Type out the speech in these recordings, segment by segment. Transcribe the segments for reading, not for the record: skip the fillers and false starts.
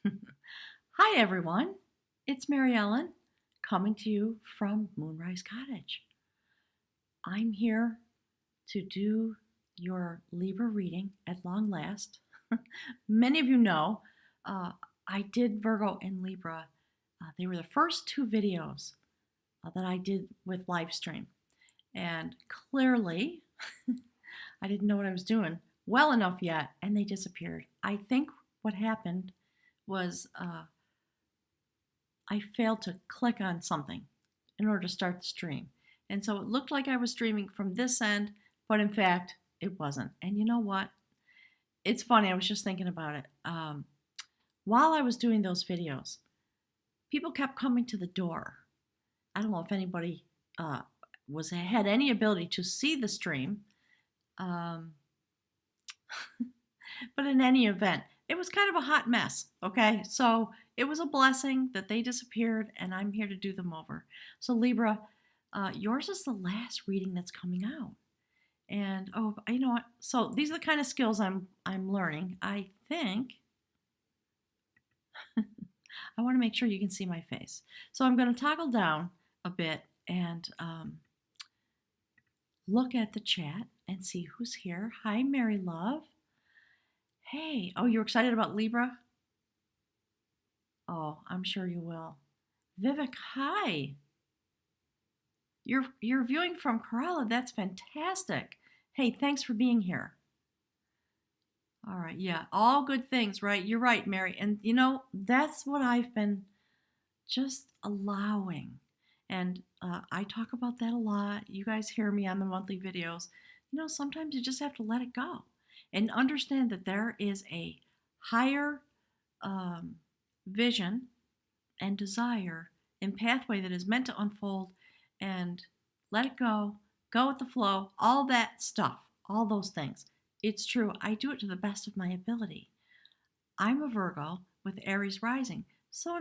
Hi, everyone. It's Mary Ellen coming to you from Moonrise Cottage. I'm here to do your Libra reading at long last. Many of you know I did Virgo and Libra. They were the first two videos that I did with live stream. And clearly, I didn't know what I was doing well enough yet, and they disappeared. I think what happened was I failed to click on something in order to start the stream. And so it looked like I was streaming from this end, but in fact, it wasn't. And you know what? It's funny, I was just thinking about it. While I was doing those videos, people kept coming to the door. I don't know if anybody had any ability to see the stream, um, but in any event, it was kind of a hot mess. Okay, so it was a blessing that they disappeared, and I'm here to do them over. So Libra, yours is the last reading that's coming out. And oh, you know what? So these are the kind of skills I'm learning. I think I want to make sure you can see my face. So I'm going to toggle down a bit and look at the chat and see who's here. Hi, Mary Love. Hey, oh, you're excited about Libra? Oh, I'm sure you will. Vivek, hi. You're viewing from Kerala. That's fantastic. Hey, thanks for being here. All right, yeah, all good things, right? You're right, Mary. And you know, that's what I've been just allowing. And I talk about that a lot. You guys hear me on the monthly videos. You know, sometimes you just have to let it go and understand that there is a higher um, vision and desire and pathway that is meant to unfold, and let it go with the flow, all that stuff, all those things. It's true. I do it to the best of my ability. I'm a Virgo with Aries rising, so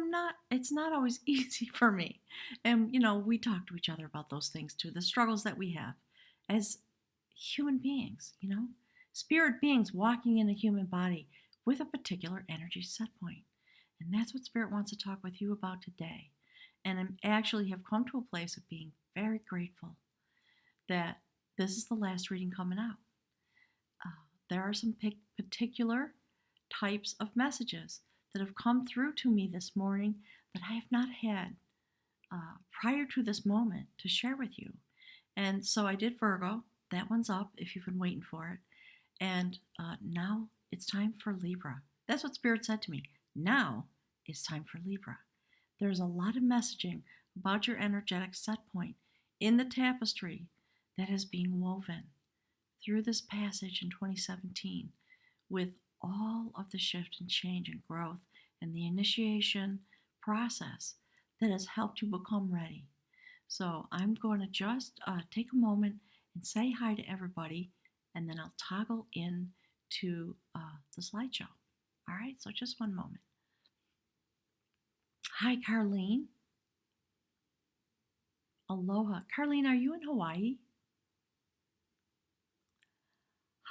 it's not always easy for me. And, you know, we talk to each other about those things too, the struggles that we have as human beings, you know, spirit beings walking in a human body with a particular energy set point. And that's what Spirit wants to talk with you about today. And I actually have come to a place of being very grateful that this is the last reading coming out. There are some particular types of messages that have come through to me this morning that I have not had prior to this moment to share with you. And so I did Virgo. That one's up if you've been waiting for it. And now it's time for Libra. That's what Spirit said to me. Now it's time for Libra. There's a lot of messaging about your energetic set point in the tapestry that is being woven through this passage in 2017 with all of the shift and change and growth and the initiation process that has helped you become ready. So I'm going to just take a moment and say hi to everybody, and then I'll toggle in to the slideshow. All right, so just one moment. Hi, Carlene. Aloha. Carlene, are you in Hawaii?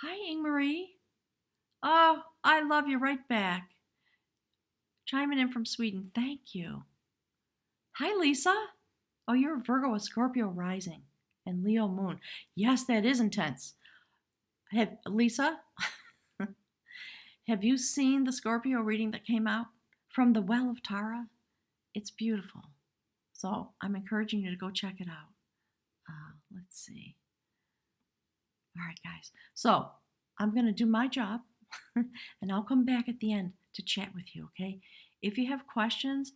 Hi, Ingmarie. Oh, I love you right back. Chiming in from Sweden. Thank you. Hi, Lisa. Oh, you're a Virgo with Scorpio rising and Leo moon. Yes, that is intense. Lisa, have you seen the Scorpio reading that came out from the Well of Tara? It's beautiful. So I'm encouraging you to go check it out. Let's see. All right, guys. So I'm going to do my job and I'll come back at the end to chat with you, okay? If you have questions,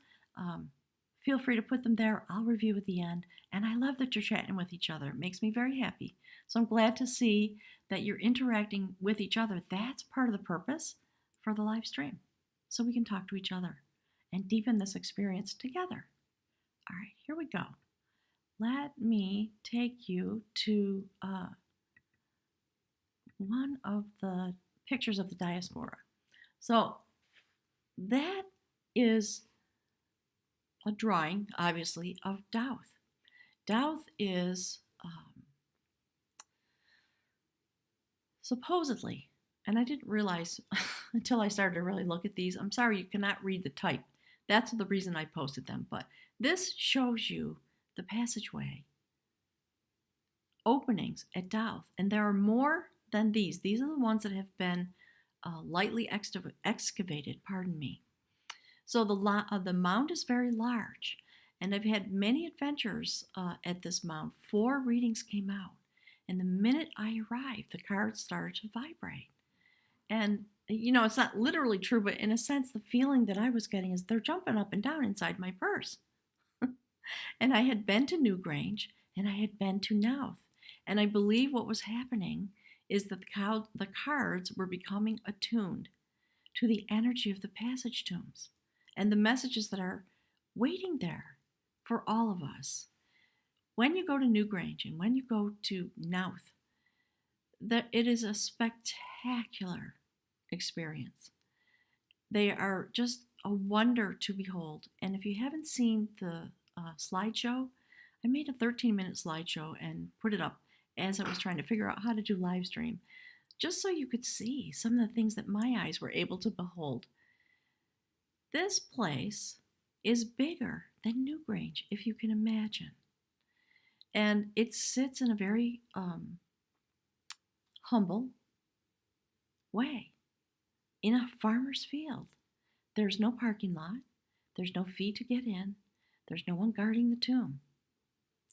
feel free to put them there. I'll review at the end. And I love that you're chatting with each other. It makes me very happy. So I'm glad to see that you're interacting with each other. That's part of the purpose for the live stream. So we can talk to each other and deepen this experience together. All right, here we go. Let me take you to one of the pictures of the diaspora. So that is a drawing, obviously, of Dowth. Dowth is supposedly, and I didn't realize until I started to really look at these. I'm sorry you cannot read the type. That's the reason I posted them. But this shows you the passageway openings at Dowth. And there are more than these. These are the ones that have been lightly excavated, pardon me. So the mound is very large. And I've had many adventures at this mound. 4 readings came out. And the minute I arrived, the cards started to vibrate. And, it's not literally true, but in a sense, the feeling that I was getting is they're jumping up and down inside my purse. And I had been to Newgrange and I had been to Dowth. And I believe what was happening is that the cards were becoming attuned to the energy of the passage tombs and the messages that are waiting there for all of us. When you go to Newgrange and when you go to Dowth, it is a spectacular experience. They are just a wonder to behold. And if you haven't seen the slideshow, I made a 13-minute slideshow and put it up as I was trying to figure out how to do live stream, just so you could see some of the things that my eyes were able to behold. This place is bigger than Newgrange, if you can imagine. And it sits in a very humble way in a farmer's field. There's no parking lot. There's no fee to get in. There's no one guarding the tomb.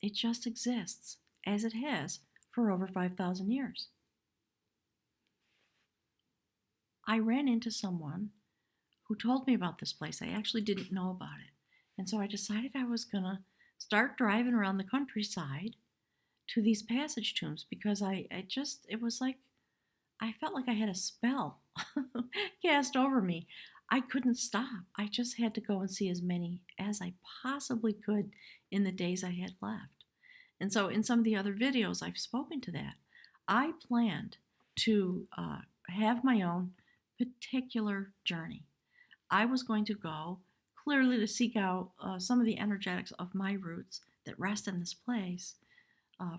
It just exists as it has for over 5,000 years. I ran into someone who told me about this place. I actually didn't know about it. And so I decided I was going to start driving around the countryside to these passage tombs because it was like, I felt like I had a spell cast over me. I couldn't stop. I just had to go and see as many as I possibly could in the days I had left. And so in some of the other videos, I've spoken to that. I planned to have my own particular journey. I was going to go clearly to seek out some of the energetics of my roots that rest in this place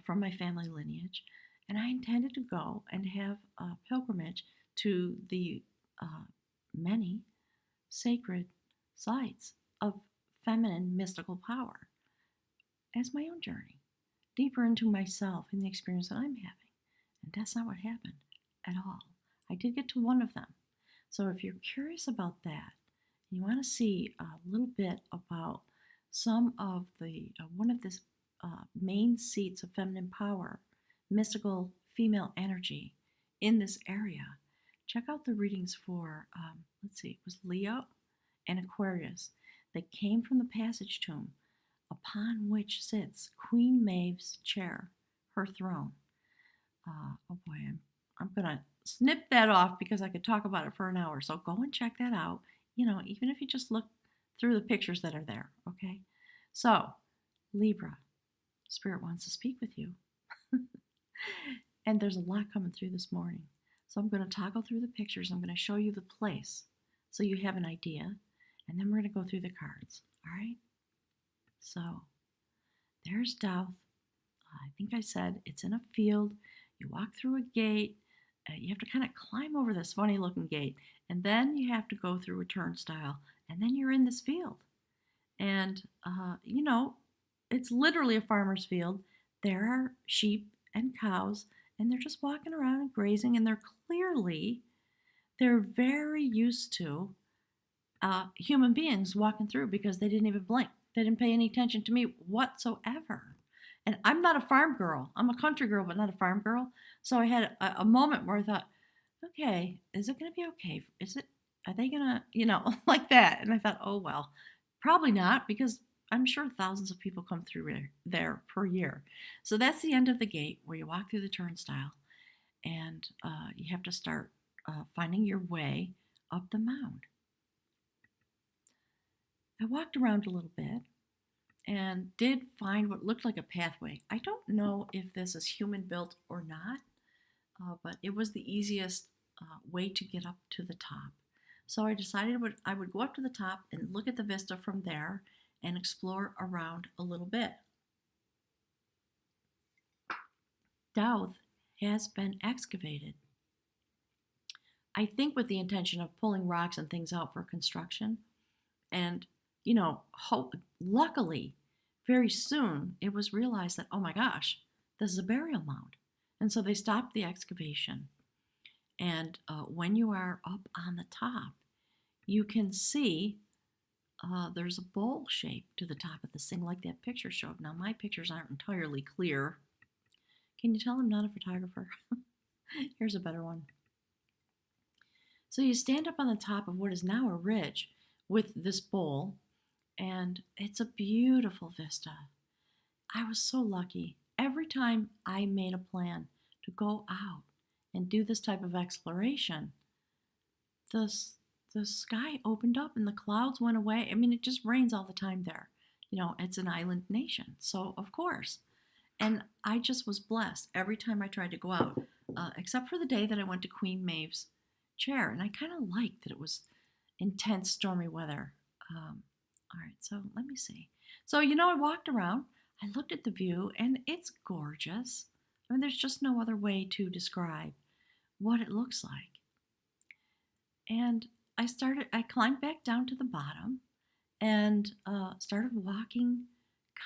from my family lineage. And I intended to go and have a pilgrimage to the many sacred sites of feminine mystical power as my own journey, deeper into myself and the experience that I'm having. And that's not what happened at all. I did get to one of them. So if you're curious about that, and you want to see a little bit about some of the, one of the main seats of feminine power, mystical female energy in this area, check out the readings for, it was Leo and Aquarius that came from the passage tomb upon which sits Queen Maeve's chair, her throne. Oh boy, I'm going to snip that off because I could talk about it for an hour. So go and check that out, even if you just look through the pictures that are there, okay? So, Libra, Spirit wants to speak with you. And there's a lot coming through this morning. So I'm going to toggle through the pictures. I'm going to show you the place so you have an idea. And then we're going to go through the cards. All right? So there's Dowth. I think I said it's in a field. You walk through a gate. You have to kind of climb over this funny looking gate. And then you have to go through a turnstile. And then you're in this field. And, it's literally a farmer's field. There are sheep and cows, and they're just walking around and grazing, and they're very used to human beings walking through because they didn't even blink. They didn't pay any attention to me whatsoever. And I'm not a farm girl. I'm a country girl, but not a farm girl. So I had a moment where I thought, okay, is it going to be okay? Are they going to, like that? And I thought, oh, well, probably not, because I'm sure thousands of people come through there per year. So that's the end of the gate where you walk through the turnstile and you have to start finding your way up the mound. I walked around a little bit and did find what looked like a pathway. I don't know if this is human built or not, but it was the easiest way to get up to the top. So I decided I would go up to the top and look at the vista from there and explore around a little bit. Dowth has been excavated. I think with the intention of pulling rocks and things out for construction. And, luckily, very soon it was realized that, oh my gosh, this is a burial mound. And so they stopped the excavation. And when you are up on the top, you can see there's a bowl shape to the top of this thing, like that picture showed. Now, my pictures aren't entirely clear. Can you tell I'm not a photographer? Here's a better one. So you stand up on the top of what is now a ridge with this bowl, and it's a beautiful vista. I was so lucky. Every time I made a plan to go out and do this type of exploration, the, the sky opened up and the clouds went away. I mean, it just rains all the time there. It's an island nation, so of course. And I just was blessed every time I tried to go out, except for the day that I went to Queen Maeve's chair. And I kind of liked that it was intense, stormy weather. All right, so let me see. So, I walked around, I looked at the view, and it's gorgeous. I mean, there's just no other way to describe what it looks like. And I climbed back down to the bottom and started walking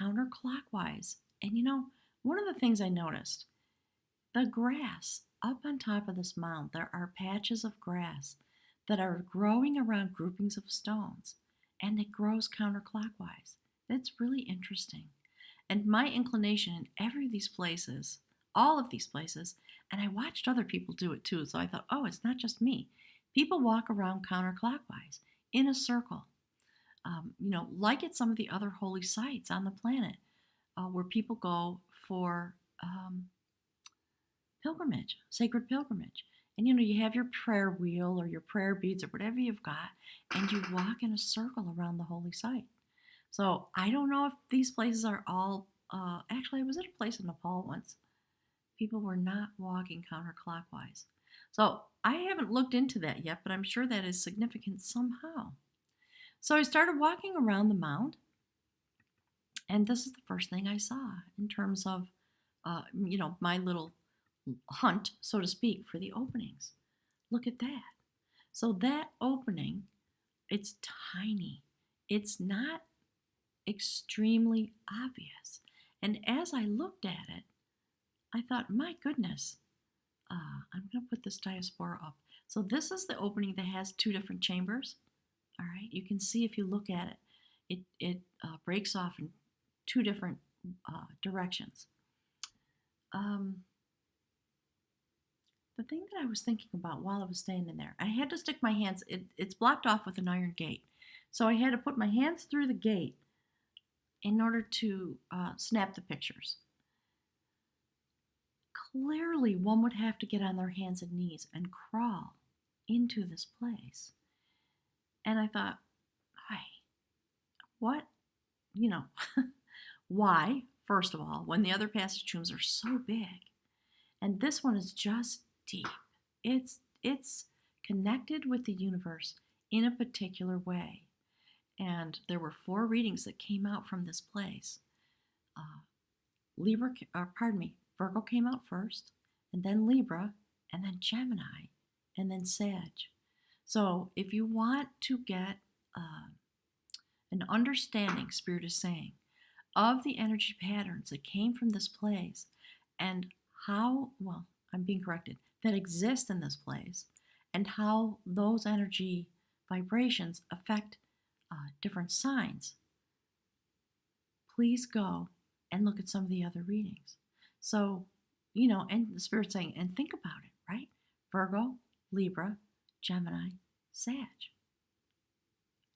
counterclockwise. And one of the things I noticed, the grass up on top of this mound, there are patches of grass that are growing around groupings of stones, and it grows counterclockwise. It's really interesting. And my inclination in every of these places, all of these places, and I watched other people do it too, so I thought, oh, it's not just me. People walk around counterclockwise in a circle, like at some of the other holy sites on the planet, where people go for pilgrimage, sacred pilgrimage. And you have your prayer wheel or your prayer beads or whatever you've got, and you walk in a circle around the holy site. So I don't know if these places are all, actually, I was at a place in Nepal once. People were not walking counterclockwise. So I haven't looked into that yet, but I'm sure that is significant somehow. So I started walking around the mound, and this is the first thing I saw in terms of, my little hunt, so to speak, for the openings. Look at that. So that opening, it's tiny. It's not extremely obvious. And as I looked at it, I thought, my goodness, I'm going to put this diaspora up. So this is the opening that has two different chambers. All right, you can see if you look at it, it breaks off in two different directions. The thing that I was thinking about while I was standing there, I had to stick my hands, it's blocked off with an iron gate. So I had to put my hands through the gate in order to snap the pictures. Clearly, one would have to get on their hands and knees and crawl into this place. And I thought, hi, what, why, first of all, when the other passage tombs are so big, and this one is just deep. It's connected with the universe in a particular way. And there were 4 readings that came out from this place. Virgo came out first, and then Libra, and then Gemini, and then Sag. So if you want to get an understanding, Spirit is saying, of the energy patterns that came from this place and how, well, I'm being corrected, that exist in this place, and how those energy vibrations affect different signs, please go and look at some of the other readings. So, and the Spirit's saying, and think about it, right? Virgo, Libra, Gemini, Sag.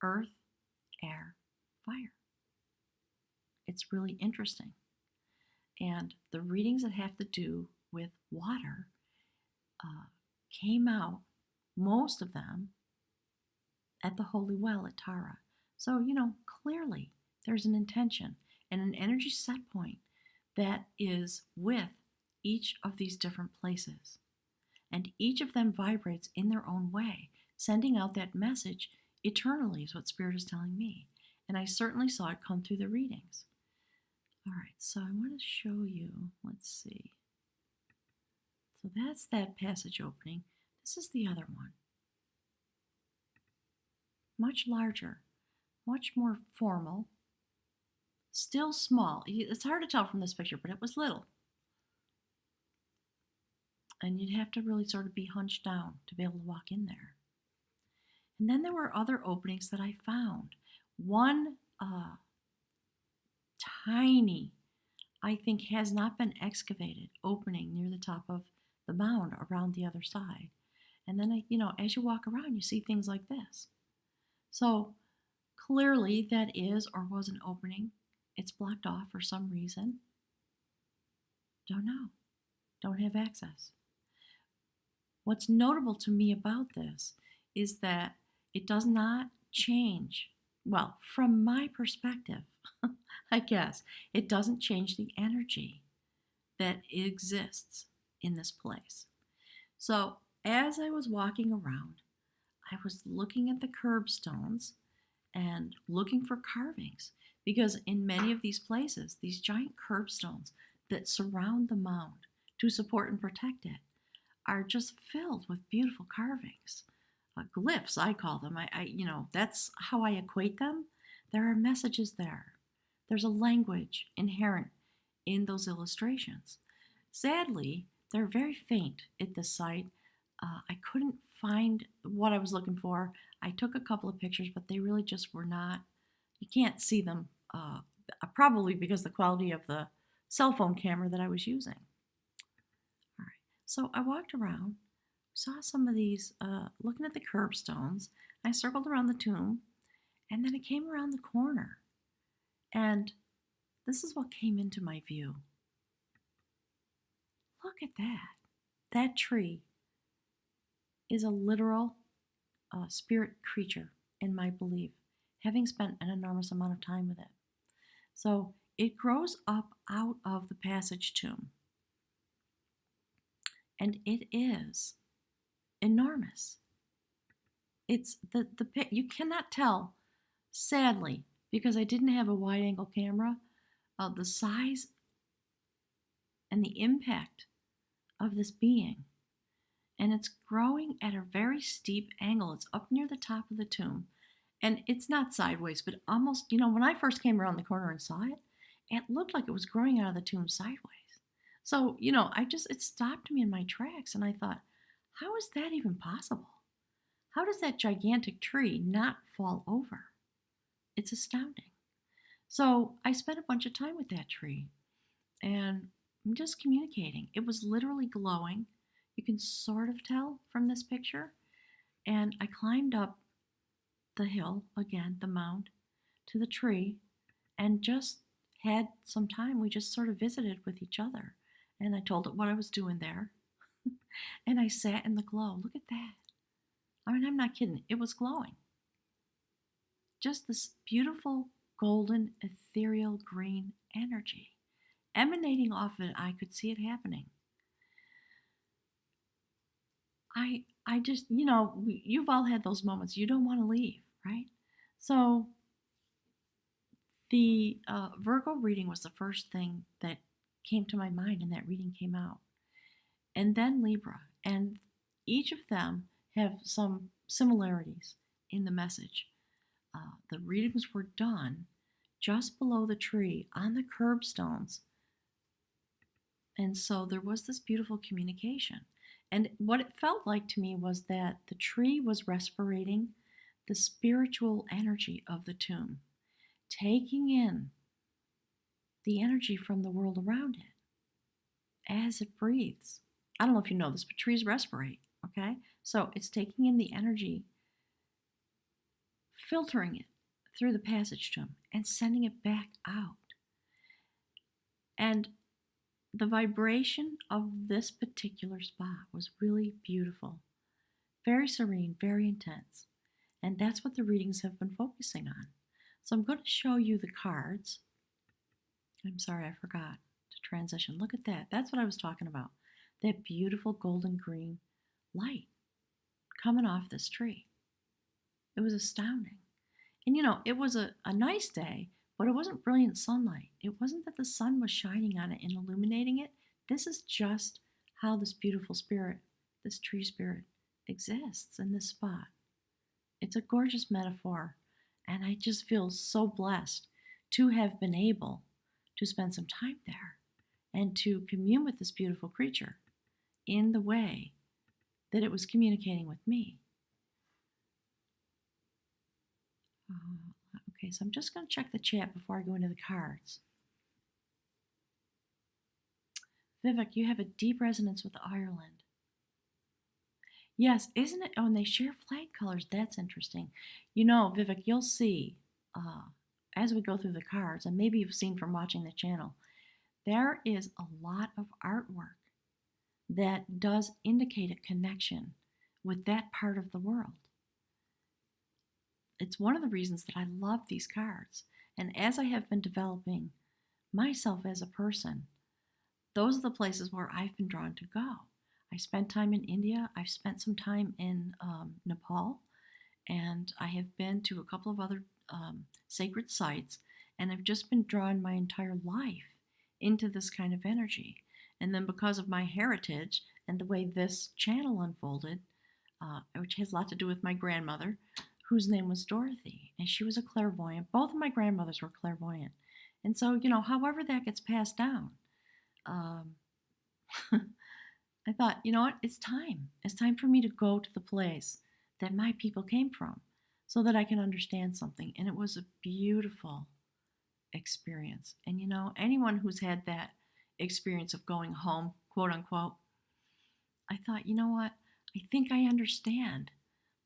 Earth, air, fire. It's really interesting. And the readings that have to do with water came out, most of them, at the Holy Well at Tara. So, clearly there's an intention and an energy set point that is with each of these different places. And each of them vibrates in their own way, sending out that message eternally, is what Spirit is telling me. And I certainly saw it come through the readings. All right, so I want to show you, let's see. So that's that passage opening. This is the other one. much larger, much more formal, still small. It's hard to tell from this picture, but it was little. And you'd have to really sort of be hunched down to be able to walk in there. And then there were other openings that I found. One tiny, I think has not been excavated, opening near the top of the mound around the other side. And then, as you walk around, you see things like this. So clearly that is or was an opening. It's blocked off for some reason. Don't know. Don't have access. What's notable to me about this is that it does not change. Well, from my perspective, I guess, it doesn't change the energy that exists in this place. So as I was walking around, I was looking at the curbstones and looking for carvings, because in many of these places, these giant curbstones that surround the mound to support and protect it are just filled with beautiful carvings. Glyphs, I call them. That's how I equate them. There are messages there. There's a language inherent in those illustrations. Sadly, they're very faint at this site. I couldn't find what I was looking for. I took a couple of pictures, but they really just were not, you can't see them, probably because the quality of the cell phone camera that I was using. All right, so I walked around, saw some of these, looking at the curbstones. I circled around the tomb, and then I came around the corner, and this is what came into my view. Look at that. That tree is a literal spirit creature, in my belief, having spent an enormous amount of time with it. So it grows up out of the passage tomb, and it is enormous. It's the you cannot tell, sadly, because I didn't have a wide angle camera, the size and the impact of this being. And it's growing at a very steep angle. It's up near the top of the tomb. And it's not sideways, but almost, when I first came around the corner and saw it, it looked like it was growing out of the tomb sideways. So, it stopped me in my tracks, and I thought, how is that even possible? How does that gigantic tree not fall over? It's astounding. So I spent a bunch of time with that tree, and I'm just communicating. It was literally glowing. You can sort of tell from this picture. And I climbed up the hill, again, the mound, to the tree, and just had some time. We just sort of visited with each other. And I told it what I was doing there. And I sat in the glow. Look at that. I mean, I'm not kidding. It was glowing. Just this beautiful, golden, ethereal green energy emanating off it. I could see it happening. I just, you've all had those moments. You don't want to leave, right? So the Virgo reading was the first thing that came to my mind, and that reading came out. And then Libra. And each of them have some similarities in the message. The readings were done just below the tree on the curbstones. And so there was this beautiful communication. And what it felt like to me was that the tree was respirating the spiritual energy of the tomb, taking in the energy from the world around it as it breathes. I don't know if you know this, but trees respirate, okay? So it's taking in the energy, filtering it through the passage tomb, and sending it back out. And the vibration of this particular spot was really beautiful, very serene, very intense. And that's what the readings have been focusing on. So I'm going to show you the cards. I'm sorry, I forgot to transition. Look at that. That's what I was talking about. That beautiful golden green light coming off this tree. It was astounding. And it was a nice day, but it wasn't brilliant sunlight. It wasn't that the sun was shining on it and illuminating it. This is just how this beautiful spirit, this tree spirit, exists in this spot. It's a gorgeous metaphor. And I just feel so blessed to have been able to spend some time there and to commune with this beautiful creature in the way that it was communicating with me. Okay, so I'm just going to check the chat before I go into the cards. Vivek, you have a deep resonance with Ireland. Yes, isn't it? Oh, and they share flag colors. That's interesting. You know, Vivek, you'll see as we go through the cards, and maybe you've seen from watching the channel, there is a lot of artwork that does indicate a connection with that part of the world. It's one of the reasons that I love these cards. And as I have been developing myself as a person, those are the places where I've been drawn to go. I spent time in India. I've spent some time in Nepal. And I have been to a couple of other sacred sites. And I've just been drawn my entire life into this kind of energy. And then because of my heritage and the way this channel unfolded, which has a lot to do with my grandmother, whose name was Dorothy, and she was a clairvoyant. Both of my grandmothers were clairvoyant. And so, you know, however that gets passed down, I thought, you know what, it's time. It's time for me to go to the place that my people came from so that I can understand something. And it was a beautiful experience. And, you know, anyone who's had that experience of going home, quote unquote, I thought, you know what, I think I understand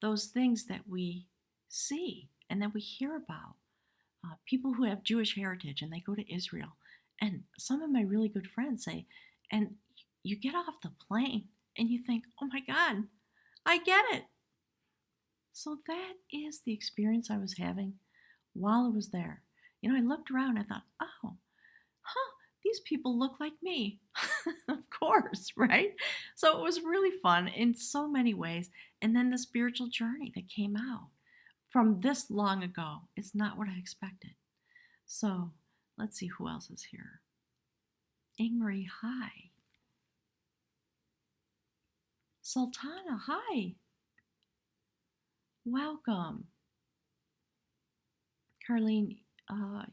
those things that we see and that we hear about. People who have Jewish heritage and they go to Israel. And some of my really good friends say, and you get off the plane and you think, oh my God, I get it. So that is the experience I was having while I was there. You know, I looked around and I thought, oh, these people look like me. Of course, right? So it was really fun in so many ways. And then the spiritual journey that came out from this long ago is not what I expected. So let's see who else is here. Ingmarie, hi. Sultana, hi. Welcome. Carlene,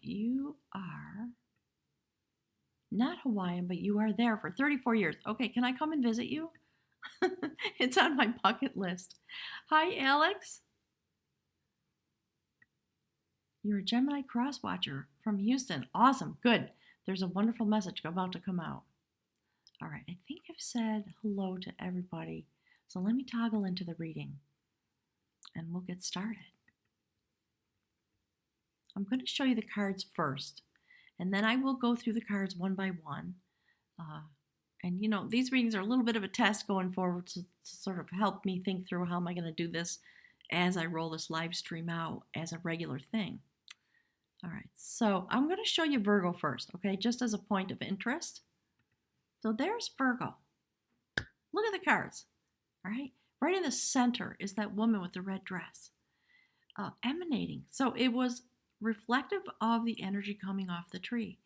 you are not Hawaiian, but you are there for 34 years. Okay, can I come and visit you? It's on my bucket list. Hi, Alex. You're a Gemini cross watcher from Houston. Awesome. Good. There's a wonderful message about to come out. All right. I think I've said hello to everybody. So let me toggle into the reading and we'll get started. I'm going to show you the cards first, and then I will go through the cards one by one. And you know, these readings are a little bit of a test going forward to sort of help me think through how am I going to do this as I roll this live stream out as a regular thing. All right, so I'm going to show you Virgo first, okay, just as a point of interest. So there's Virgo. Look at the cards, all right? Right in the center is that woman with the red dress, emanating. So it was reflective of the energy coming off the tree.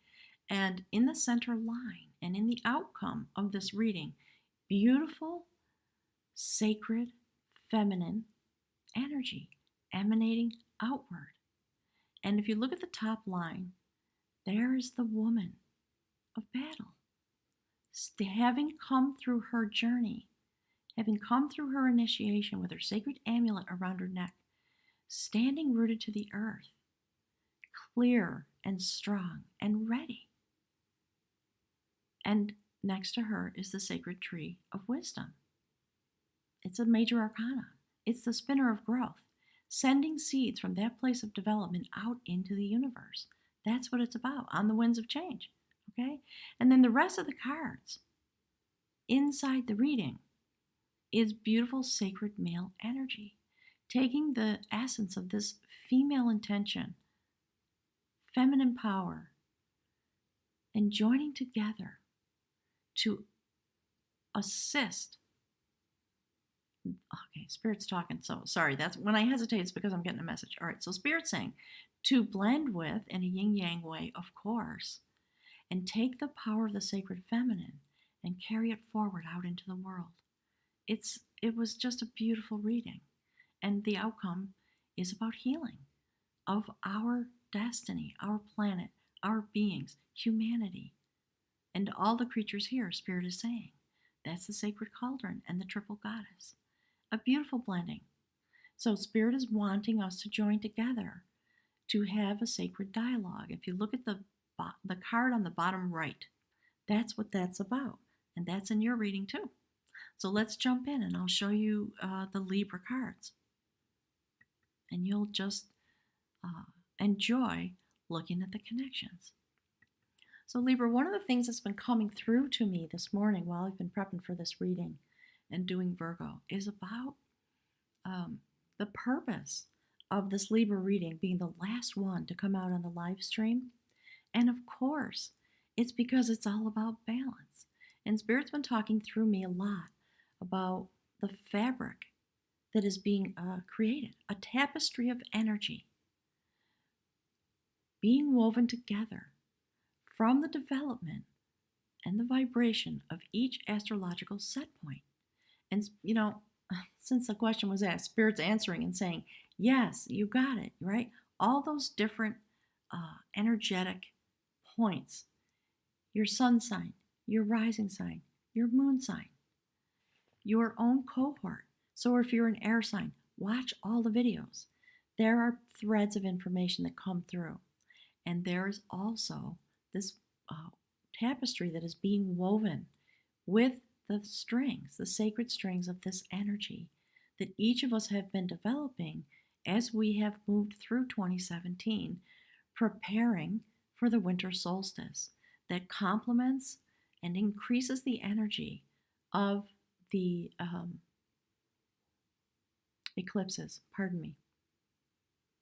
And in the center line and in the outcome of this reading, beautiful, sacred, feminine energy emanating outward. And if you look at the top line, there is the woman of battle, having come through her journey, having come through her initiation with her sacred amulet around her neck, standing rooted to the earth, clear and strong and ready. And next to her is the sacred tree of wisdom. It's a major arcana. It's the spinner of growth, sending seeds from that place of development out into the universe. That's what it's about, on the winds of change, okay? And then the rest of the cards inside the reading is beautiful sacred male energy, taking the essence of this female intention, feminine power, and joining together to assist. Okay, Spirit's talking, so sorry, that's when I hesitate, it's because I'm getting a message. All right, so Spirit's saying to blend with, in a yin-yang way, of course, and take the power of the sacred feminine and carry it forward out into the world. It was just a beautiful reading, and the outcome is about healing of our destiny, our planet, our beings, humanity, and all the creatures here, Spirit is saying. That's the sacred cauldron and the triple goddess. A beautiful blending. So Spirit is wanting us to join together to have a sacred dialogue. If you look at the card on the bottom right, that's what that's about. And that's in your reading too. So let's jump in and I'll show you the Libra cards. And you'll just enjoy looking at the connections. So Libra, one of the things that's been coming through to me this morning while I've been prepping for this reading and doing Virgo is about the purpose of this Libra reading being the last one to come out on the live stream. And of course, it's because it's all about balance. And Spirit's been talking through me a lot about the fabric that is being created, a tapestry of energy being woven together from the development and the vibration of each astrological set point. And, since the question was asked, Spirit's answering and saying, yes, you got it, right? All those different energetic points, your sun sign, your rising sign, your moon sign, your own cohort. So if you're an air sign, watch all the videos. There are threads of information that come through. And there is also this tapestry that is being woven with the strings, the sacred strings of this energy that each of us have been developing as we have moved through 2017, preparing for the winter solstice that complements and increases the energy of the eclipses,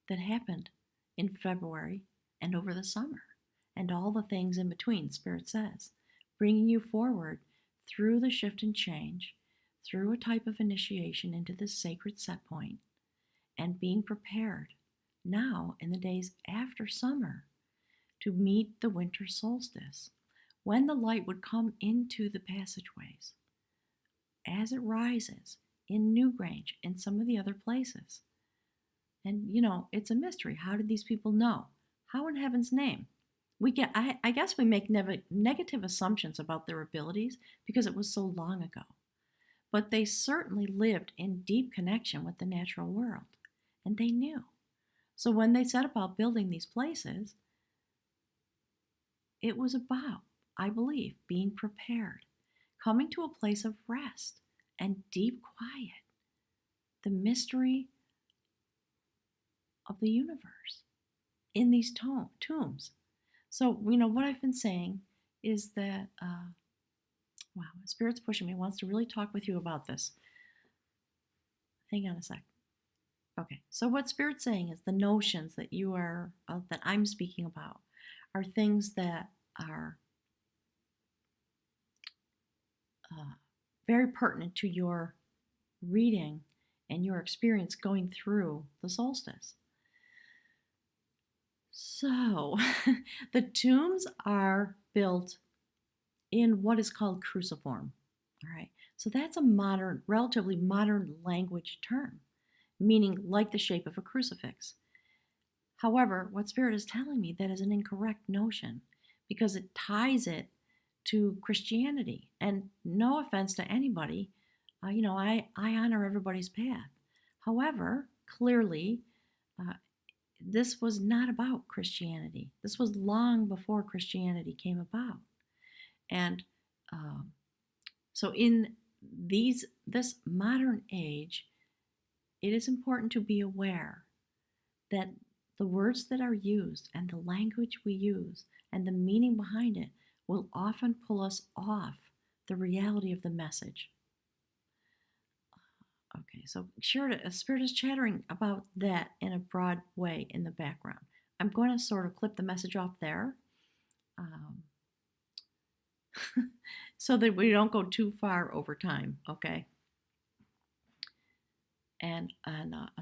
that happened in February and over the summer, and all the things in between, Spirit says, bringing you forward through the shift and change, through a type of initiation into this sacred set point, and being prepared now in the days after summer to meet the winter solstice, when the light would come into the passageways as it rises in Newgrange and some of the other places. And it's a mystery. How did these people know? How in heaven's name? I guess we make negative assumptions about their abilities because it was so long ago. But they certainly lived in deep connection with the natural world, and they knew. So when they set about building these places, it was about, I believe, being prepared, coming to a place of rest and deep quiet, the mystery of the universe in these tombs. So, what I've been saying is that, wow, Spirit's pushing me, wants to really talk with you about this. Hang on a sec. Okay, so what Spirit's saying is the notions that that I'm speaking about are things that are very pertinent to your reading and your experience going through the solstice. So, the tombs are built in what is called cruciform. All right, so that's a relatively modern language term, meaning like the shape of a crucifix. However, what Spirit is telling me, that is an incorrect notion because it ties it to Christianity. And no offense to anybody, I honor everybody's path. However, clearly, this was not about Christianity. This was long before Christianity came about. And so in this modern age, it is important to be aware that the words that are used and the language we use and the meaning behind it will often pull us off the reality of the message. Okay, so Spirit is chattering about that in a broad way in the background. I'm going to sort of clip the message off there so that we don't go too far over time, okay? And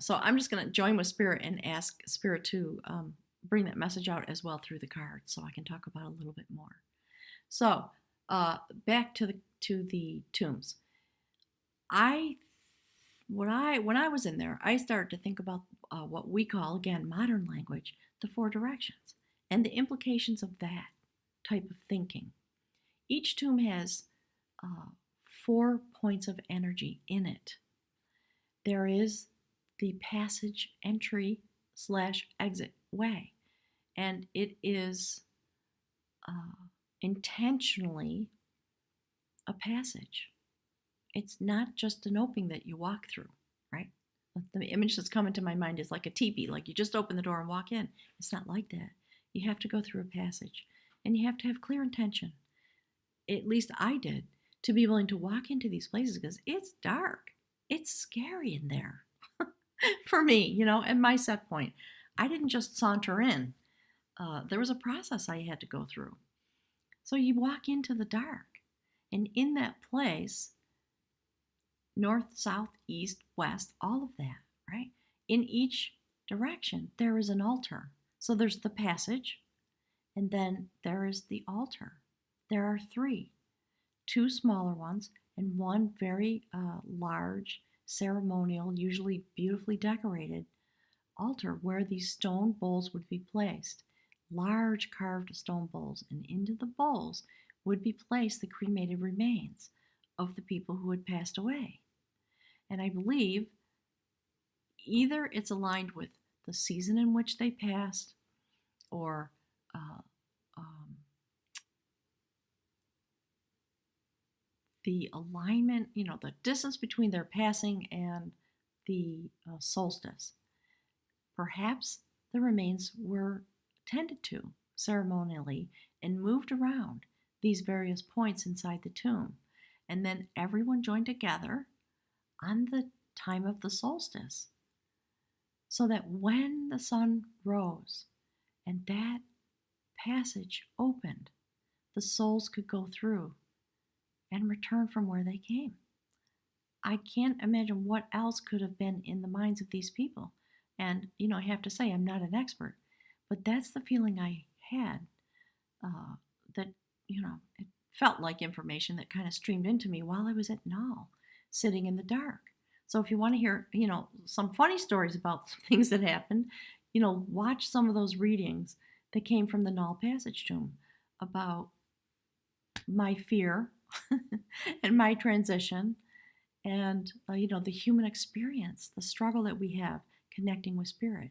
so I'm just going to join with Spirit and ask Spirit to bring that message out as well through the cards so I can talk about it a little bit more. So back to the tombs. I when I was in there, I started to think about what we call, again, modern language, the four directions, and the implications of that type of thinking. Each tomb has 4 points of energy in it. There is the passage, entry slash exit way, and it is intentionally a passage. It's not just an opening that you walk through, right? The image that's coming to my mind is like a teepee, like you just open the door and walk in. It's not like that. You have to go through a passage, and you have to have clear intention. At least I did, to be willing to walk into these places because it's dark. It's scary in there. For me, at my set point, I didn't just saunter in. There was a process I had to go through. So you walk into the dark, and in that place, north, south, east, west, all of that, right? In each direction, there is an altar. So there's the passage, and then there is the altar. There are three, two smaller ones, and one very large, ceremonial, usually beautifully decorated altar where these stone bowls would be placed. Large carved stone bowls, and into the bowls would be placed the cremated remains of the people who had passed away. And I believe either it's aligned with the season in which they passed, or the alignment, the distance between their passing and the solstice. Perhaps the remains were tended to ceremonially and moved around these various points inside the tomb. And then everyone joined together on the time of the solstice, so that when the sun rose and that passage opened, the souls could go through and return from where they came. I can't imagine what else could have been in the minds of these people. And, I have to say, I'm not an expert, but that's the feeling I had, that, it felt like information that kind of streamed into me while I was at Null, sitting in the dark. So if you want to hear, some funny stories about things that happened, watch some of those readings that came from the Null Passage Tomb about my fear and my transition, and the human experience, the struggle that we have connecting with spirit.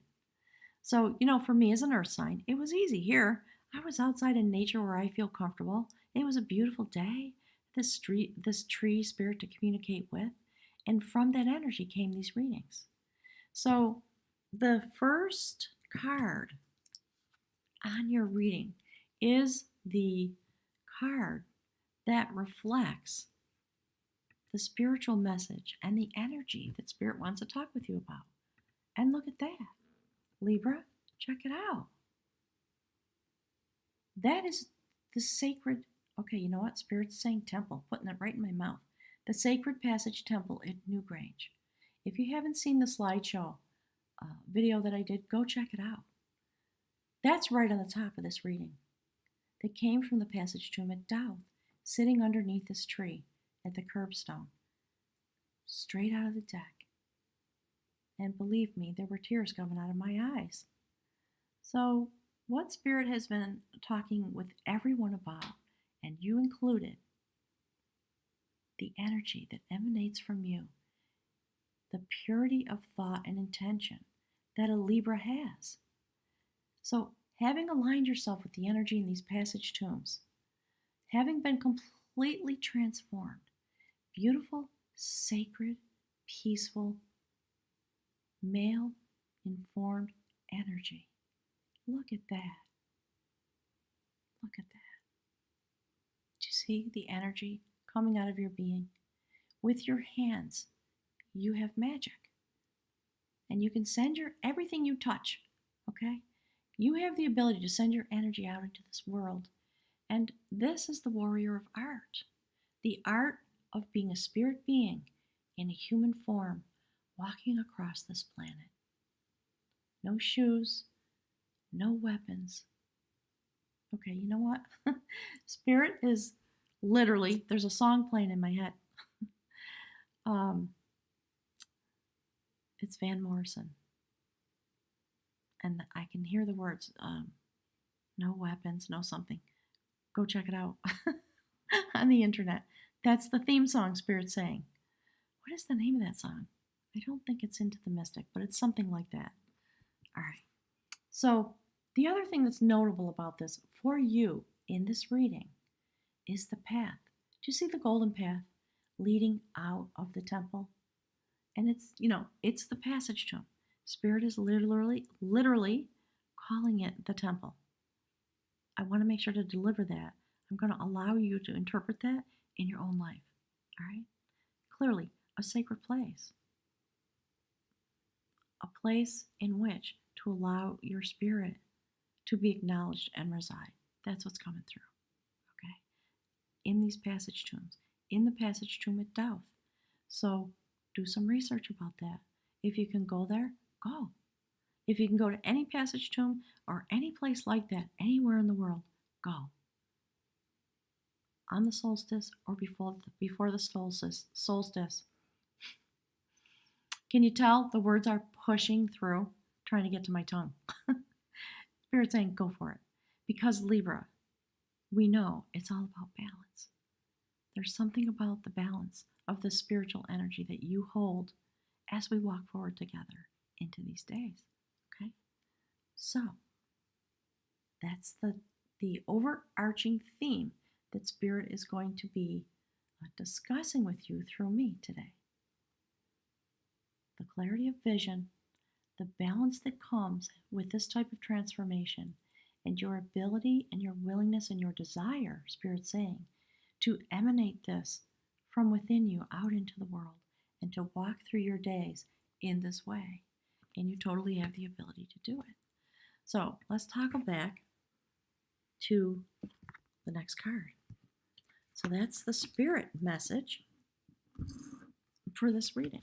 So for me as an earth sign, it was easy. Here I was outside in nature where I feel comfortable. It was a beautiful day. This tree spirit to communicate with, and from that energy came these readings. So the first card on your reading is the card that reflects the spiritual message and the energy that spirit wants to talk with you about. And look at that. Libra, check it out. That is the sacred, okay, you know what? Spirit's saying temple, putting it right in my mouth. The Sacred Passage Temple at Newgrange. If you haven't seen the slideshow video that I did, go check it out. That's right on the top of this reading. That came from the Passage Tomb at Dowth, sitting underneath this tree at the curbstone, straight out of the deck. And believe me, there were tears coming out of my eyes. So, what Spirit has been talking with everyone about, and you included, the energy that emanates from you, the purity of thought and intention that a Libra has. So, having aligned yourself with the energy in these passage tombs, having been completely transformed, beautiful, sacred, peaceful, male informed energy. Look at that. Look at that. Do you see the energy coming out of your being? With your hands, you have magic. And you can send everything you touch, okay? You have the ability to send your energy out into this world. And this is the warrior of art. The art of being a spirit being in a human form, walking across this planet. No shoes, no weapons. Okay, you know what? Spirit is literally, there's a song playing in my head. It's Van Morrison. And I can hear the words, no weapons, no something. Go check it out on the internet. That's the theme song Spirit's saying. What is the name of that song? I don't think it's Into the Mystic, but it's something like that. All right. So the other thing that's notable about this for you in this reading is the path. Do you see the golden path leading out of the temple? And it's the passage tomb. Spirit is literally calling it the temple. I want to make sure to deliver that. I'm going to allow you to interpret that in your own life. All right? Clearly, a sacred place. A place in which to allow your spirit to be acknowledged and reside. That's what's coming through. Okay? In these passage tombs. In the passage tomb at Dowth. So do some research about that. If you can go there, go. If you can go to any passage tomb or any place like that, anywhere in the world, go. On the solstice or before the solstice. Can you tell the words are pushing through, trying to get to my tongue? Spirit's saying, go for it. Because Libra, we know it's all about balance. There's something about the balance of the spiritual energy that you hold as we walk forward together into these days. Okay? So, that's the overarching theme that Spirit is going to be discussing with you through me today. The clarity of vision, the balance that comes with this type of transformation, and your ability and your willingness and your desire, Spirit's saying, to emanate this from within you out into the world and to walk through your days in this way. And you totally have the ability to do it. So let's toggle back to the next card. So that's the Spirit message for this reading.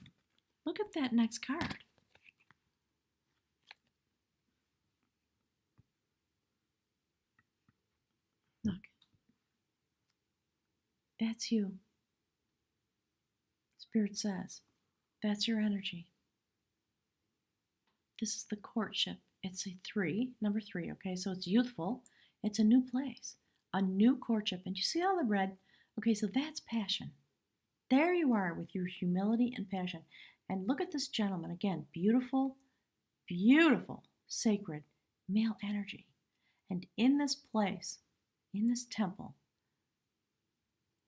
Look at that next card. Look. That's you. Spirit says, that's your energy. This is the courtship. It's a 3, number 3, okay? So it's youthful. It's a new place, a new courtship. And you see all the red? Okay, so that's passion. There you are with your humility and passion. And look at this gentleman. Again, beautiful, beautiful, sacred male energy. And in this place, in this temple,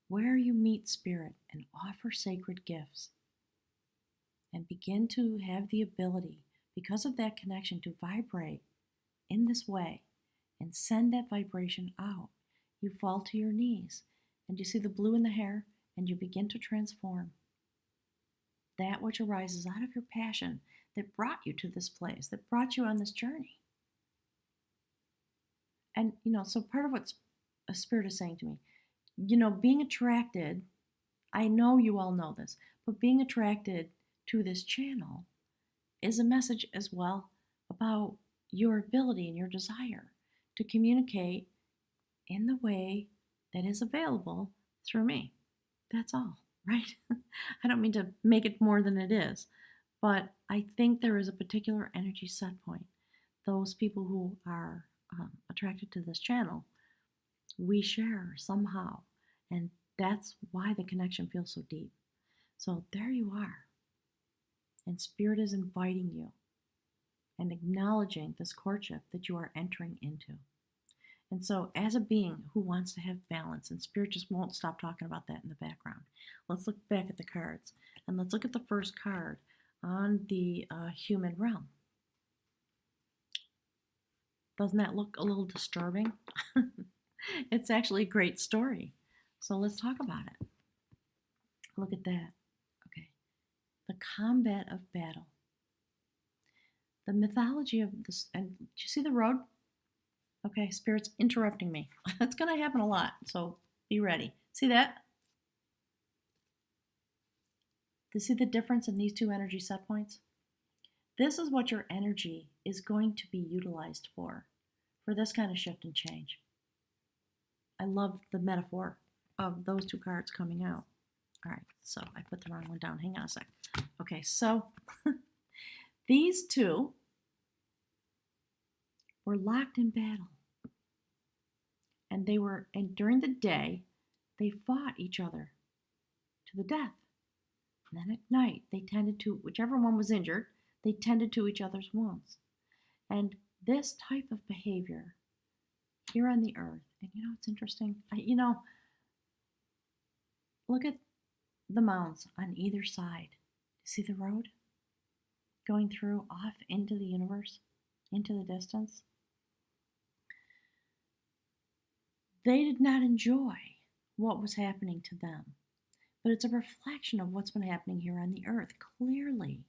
where you meet Spirit and offer sacred gifts and begin to have the ability, because of that connection, to vibrate in this way and send that vibration out, you fall to your knees and you see the blue in the hair and you begin to transform that which arises out of your passion that brought you to this place, that brought you on this journey. And, so part of what a Spirit is saying to me, being attracted, I know you all know this, but being attracted to this channel is a message as well about your ability and your desire to communicate in the way that is available through me. That's all, right? I don't mean to make it more than it is, but I think there is a particular energy set point. Those people who are attracted to this channel, we share somehow, and that's why the connection feels so deep. So there you are, and Spirit is inviting you and acknowledging this courtship that you are entering into. And so as a being who wants to have balance, and Spirit just won't stop talking about that in the background, let's look back at the cards, and let's look at the first card on the human realm. Doesn't that look a little disturbing? It's actually a great story. So let's talk about it. Look at that. Okay. The combat of battle. The mythology of this, and do you see the road? Okay, Spirit's interrupting me. That's going to happen a lot, so be ready. See that? Do you see the difference in these two energy set points? This is what your energy is going to be utilized for this kind of shift and change. I love the metaphor of those two cards coming out. All right, so I put the wrong one down. Hang on a sec. Okay, so These two were locked in battle. And during the day, they fought each other to the death. And then at night, they tended to, whichever one was injured, they tended to each other's wounds. And this type of behavior here on the earth, and it's interesting. Look at the mounds on either side. See the road going through off into the universe, into the distance? They did not enjoy what was happening to them, but it's a reflection of what's been happening here on the earth, clearly.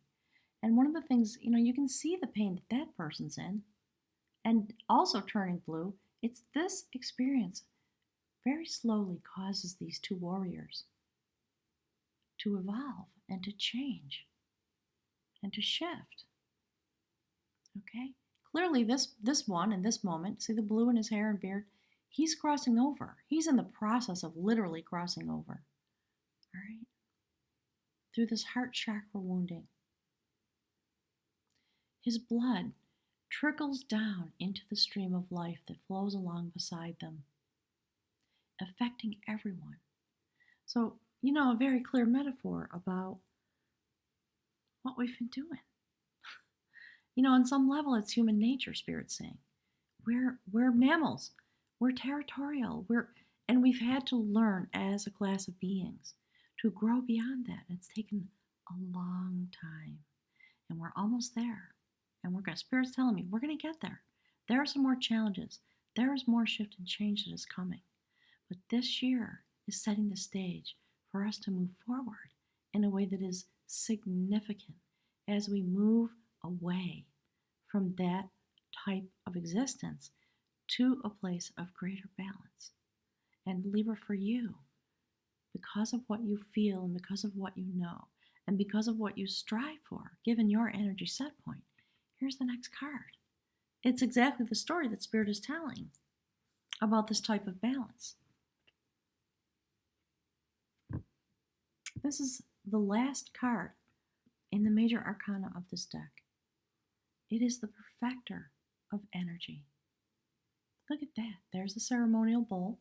And one of the things, you can see the pain that person's in, and also turning blue. It's this experience very slowly causes these two warriors to evolve and to change and to shift. Okay? Clearly, this one in this moment, see the blue in his hair and beard? He's crossing over. He's in the process of literally crossing over. All right? Through this heart chakra wounding. His blood trickles down into the stream of life that flows along beside them, affecting everyone. So, a very clear metaphor about what we've been doing. On some level, it's human nature, Spirit's saying. We're mammals. We're territorial. And we've had to learn as a class of beings to grow beyond that. It's taken a long time. And we're almost there. And Spirit's telling me, we're going to get there. There are some more challenges. There is more shift and change that is coming. But this year is setting the stage for us to move forward in a way that is significant as we move away from that type of existence to a place of greater balance. And Libra, for you, because of what you feel and because of what you know and because of what you strive for, given your energy set point, here's the next card. It's exactly the story that Spirit is telling about this type of balance. This is the last card in the major arcana of this deck. It is the perfecter of energy. Look at that. There's the ceremonial bowl.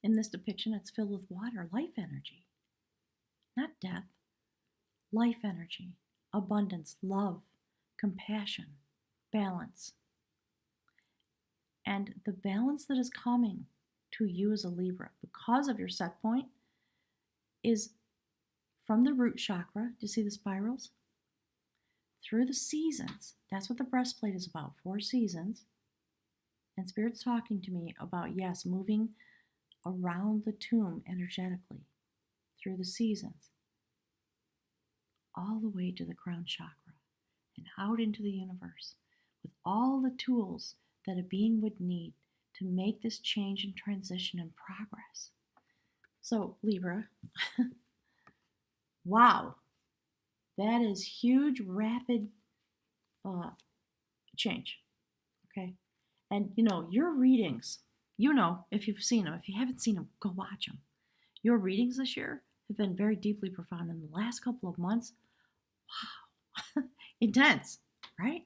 In this depiction, it's filled with water, life energy. Not death. Life energy, abundance, love, compassion, balance. And the balance that is coming to you as a Libra, because of your set point, is from the root chakra. Do you see the spirals? Through the seasons. That's what the breastplate is about, 4 seasons. And Spirit's talking to me about, yes, moving around the tomb energetically through the seasons, all the way to the crown chakra and out into the universe with all the tools that a being would need to make this change and transition and progress. So, Libra, wow, that is huge, rapid change, okay? And, your readings, if you've seen them. If you haven't seen them, go watch them. Your readings this year have been very deeply profound in the last couple of months. Wow, intense, right?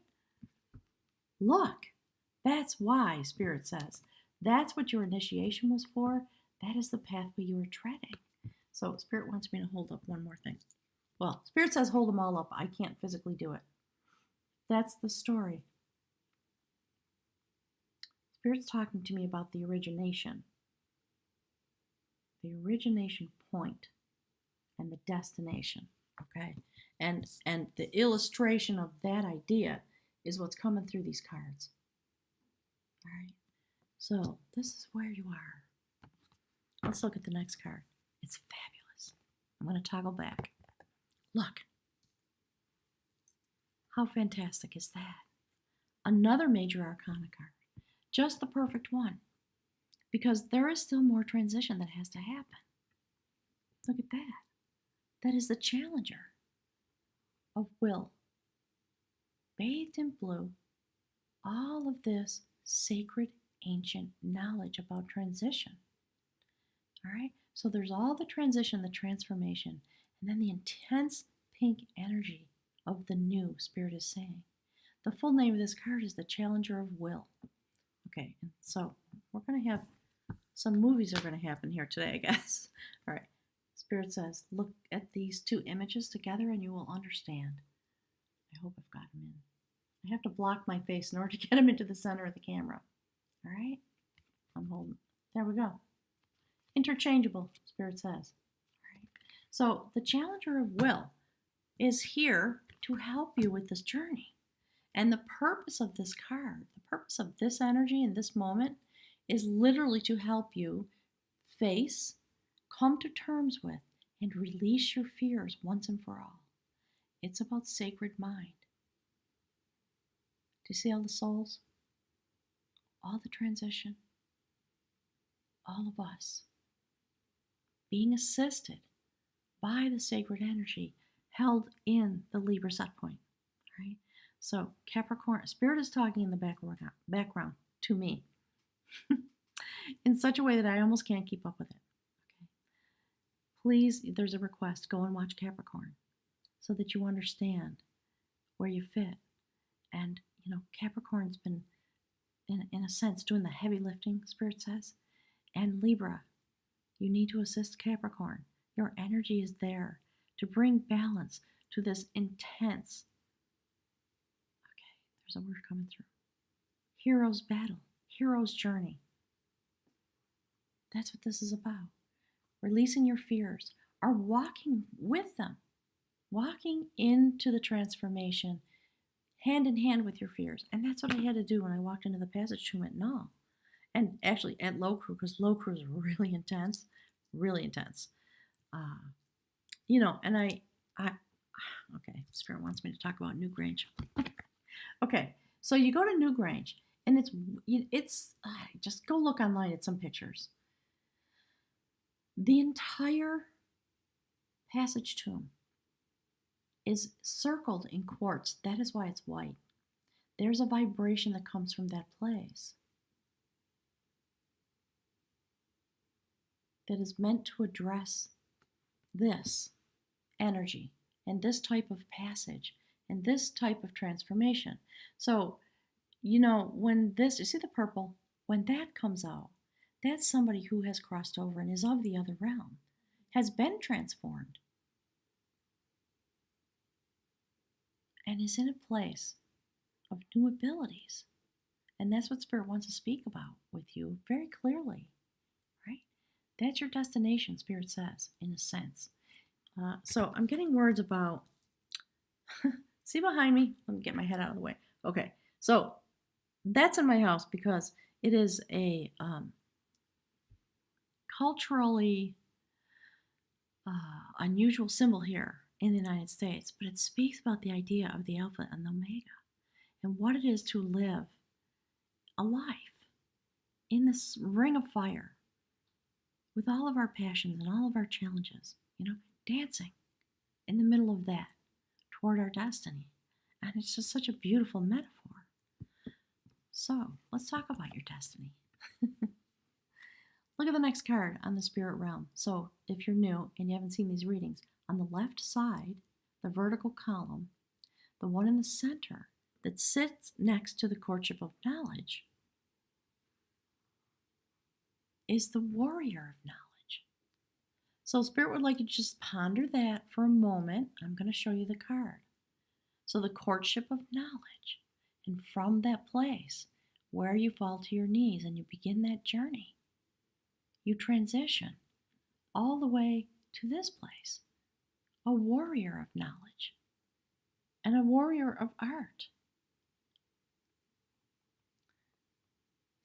Look, that's why Spirit says, that's what your initiation was for. That is the pathway you are treading. So Spirit wants me to hold up one more thing. Well, Spirit says hold them all up. I can't physically do it. That's the story. Spirit's talking to me about the origination point and the destination, okay? And the illustration of that idea is what's coming through these cards. All right, so this is where you are. Let's look at the next card. It's fabulous. I'm going to toggle back. Look. How fantastic is that? Another major arcana card. Just the perfect one. Because there is still more transition that has to happen. Look at that. That is the challenger of will. Bathed in blue, all of this sacred ancient knowledge about transition. All right? So there's all the transition, the transformation, and then the intense pink energy of the new, Spirit is saying. The full name of this card is the Challenger of Will. Okay, so we're going to have some movies are going to happen here today, I guess. All right. Spirit says, look at these two images together and you will understand. I hope I've got them in. I have to block my face in order to get them into the center of the camera. All right? I'm holding. There we go. Interchangeable, Spirit says. All right. So the Challenger of Will is here to help you with this journey. And the purpose of this card, the purpose of this energy in this moment is literally to help you face, come to terms with, and release your fears once and for all. It's about sacred mind. Do you see all the souls? All the transition? All of us being assisted by the sacred energy held in the Libra set point, right? So Capricorn, Spirit is talking in the background to me in such a way that I almost can't keep up with it. Okay. Please, there's a request, go and watch Capricorn so that you understand where you fit. And, Capricorn's been, in a sense, doing the heavy lifting, Spirit says. And Libra, you need to assist Capricorn. Your energy is there to bring balance to this intense, okay, there's a word coming through, hero's battle, hero's journey. That's what this is about. Releasing your fears, or walking with them, walking into the transformation hand in hand with your fears. And that's what I had to do when I walked into the passage tomb at Null. And actually at Low Crew, because Low Crew is really intense, really intense. And I, okay, Spirit wants me to talk about Newgrange. Okay, so you go to Newgrange, and it's just go look online at some pictures. The entire passage tomb is circled in quartz. That is why it's white. There's a vibration that comes from that place that is meant to address this energy and this type of passage and this type of transformation. So, when this, you see the purple, when that comes out, that's somebody who has crossed over and is of the other realm, has been transformed, and is in a place of new abilities. And that's what Spirit wants to speak about with you very clearly, right? That's your destination, Spirit says, in a sense. So I'm getting words about, see behind me? Let me get my head out of the way. Okay, so that's in my house because it is a culturally unusual symbol here in the United States, but it speaks about the idea of the Alpha and the Omega and what it is to live a life in this ring of fire with all of our passions and all of our challenges, dancing in the middle of that toward our destiny. And it's just such a beautiful metaphor. So let's talk about your destiny. Look at the next card on the spirit realm. So if you're new and you haven't seen these readings, on the left side, the vertical column, the one in the center that sits next to the courtship of knowledge, is the warrior of knowledge. So Spirit would like you to just ponder that for a moment. I'm going to show you the card. So the courtship of knowledge. And from that place where you fall to your knees and you begin that journey, you transition all the way to this place, a warrior of knowledge and a warrior of art.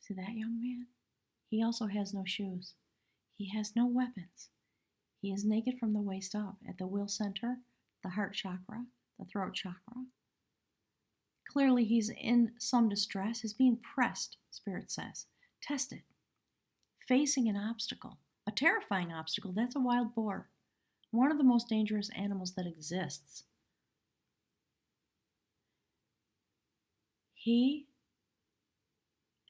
See that young man? He also has no shoes. He has no weapons. He is naked from the waist up at the will center, the heart chakra, the throat chakra. Clearly he's in some distress. He's being pressed, Spirit says, tested, facing an obstacle, a terrifying obstacle. That's a wild boar, one of the most dangerous animals that exists. He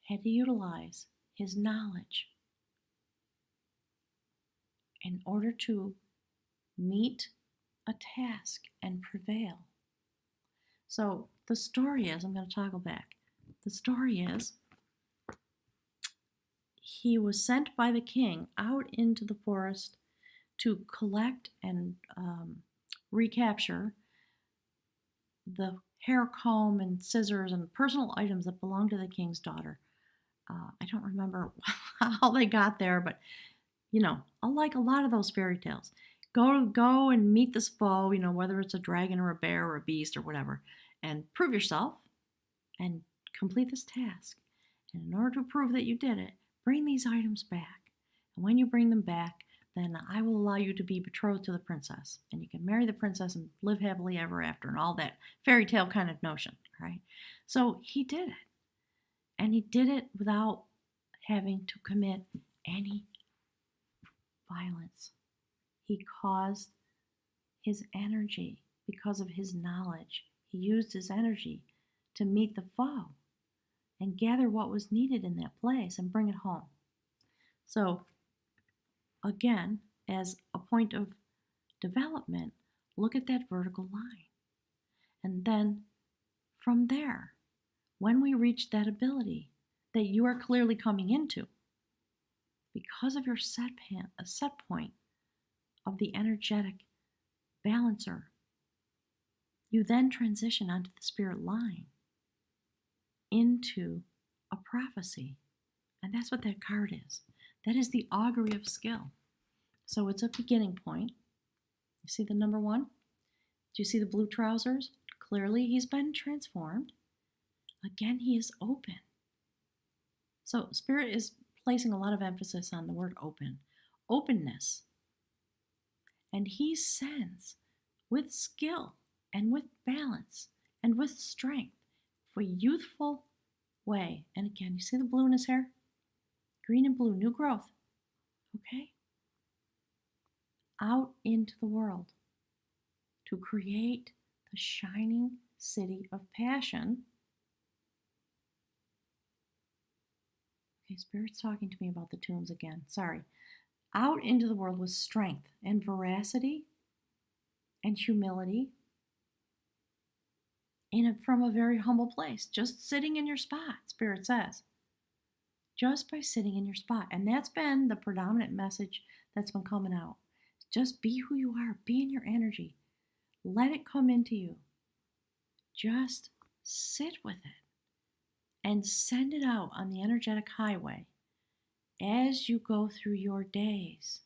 had to utilize his knowledge in order to meet a task and prevail. So the story is, I'm going to toggle back. The story is, he was sent by the king out into the forest to collect and recapture the hair comb and scissors and personal items that belonged to the king's daughter. I don't remember how they got there, but unlike a lot of those fairy tales, go and meet this foe, whether it's a dragon or a bear or a beast or whatever, and prove yourself and complete this task. And in order to prove that you did it, bring these items back. And when you bring them back, then I will allow you to be betrothed to the princess. And you can marry the princess and live happily ever after, and all that fairy tale kind of notion, right? So he did it. And he did it without having to commit any violence. He caused his energy because of his knowledge. He used his energy to meet the foe and gather what was needed in that place and bring it home. So, again, as a point of development, look at that vertical line. And then from there, when we reach that ability that you are clearly coming into, because of your set point of the energetic balancer, you then transition onto the spirit line into a prophecy. And that's what that card is. That is the augury of skill. So it's a beginning point. You see the number 1? Do you see the blue trousers? Clearly he's been transformed. Again, he is open. So Spirit is placing a lot of emphasis on the word open. Openness. And he sends with skill and with balance and with strength for youthful way. And again, you see the blue in his hair? Green and blue, new growth. Okay? Out into the world to create the shining city of passion. Okay, Spirit's talking to me about the tombs again. Sorry. Out into the world with strength and veracity and humility from a very humble place. Just sitting in your spot, Spirit says. Just by sitting in your spot. And that's been the predominant message that's been coming out. Just be who you are. Be in your energy. Let it come into you. Just sit with it and send it out on the energetic highway as you go through your days.